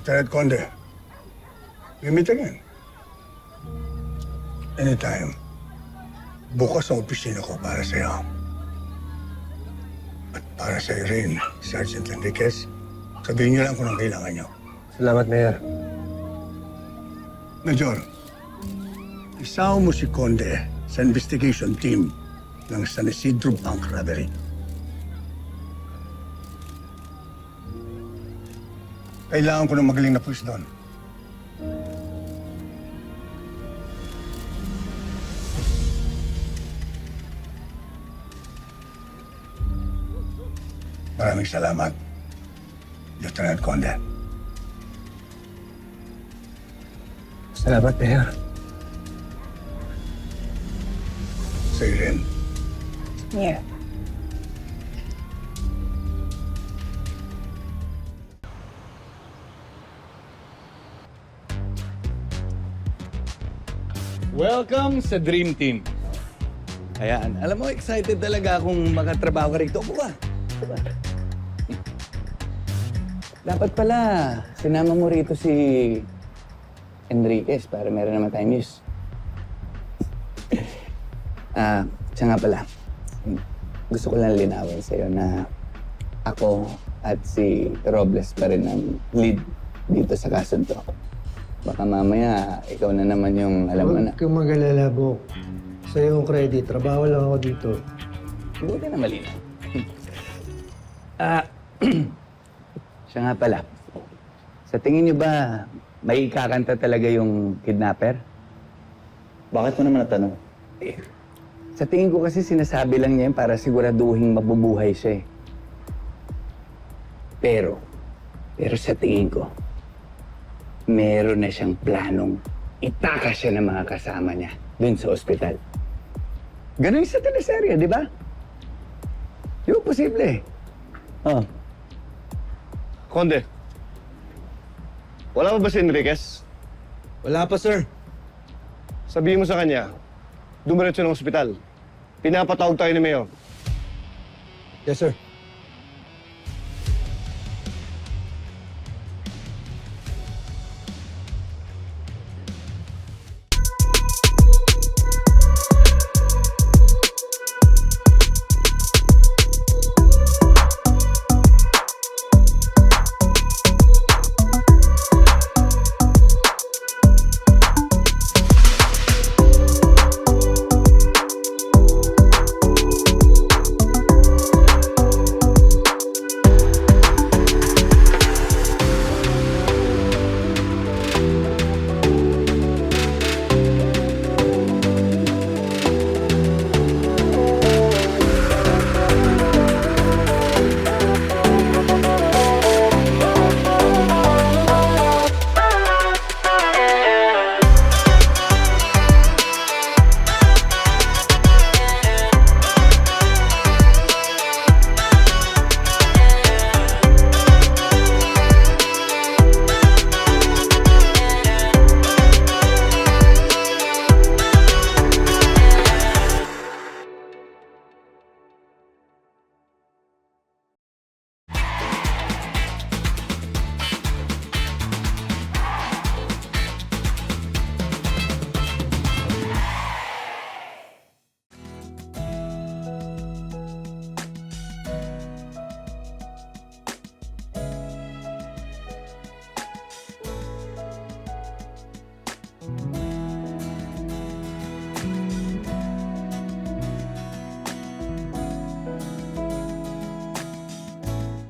Lieutenant Conde, we meet again. Anytime. Bukas ang opisina ko para sa'yo. At para sa'yo rin, Sergeant Enriquez. Sabihin niyo lang kung anong kailangan niyo. Salamat, Mayor. Major, isama mo si Conde sa investigation team ng San Isidro Bank Robbery. Kailangan ko ng magaling na pulis doon. Maraming salamat, Lieutenant Conde. Salamat, Mayor. Sa'yo rin. Yeah. Welcome sa Dream Team. Ayan, alam mo, excited talaga akong makatrabaho ka rito. Upo ka. Upo ka. Dapat pala, sinama mo rito si Enriquez para meron naman tayong news. Siya nga pala. Gusto ko lang linawin sa'yo na ako at si Robles pa rin ang lead dito sa kaso to. Baka mamaya, ikaw na naman yung alam mo na. Huwag kang mag-alala, Bok. Sa'yo yung credit. Trabaho lang ako dito. Buti na malinaw. Siya nga pala. Sa tingin niyo ba, may kakanta talaga yung kidnapper? Bakit mo naman natanong? Eh, sa tingin ko kasi sinasabi lang niya yun para siguraduhin mabubuhay siya eh. Pero sa tingin ko, meron na siyang planong itakas siya ng mga kasama niya dun sa ospital. Ganun yung sa teleserye, di ba? Di ba posible? Oh. Conde, wala pa ba si Enriquez? Wala pa, sir. Sabihin mo sa kanya, dumiretso ng ospital. Pinapatawag tayo ni Mayor. Yes, sir.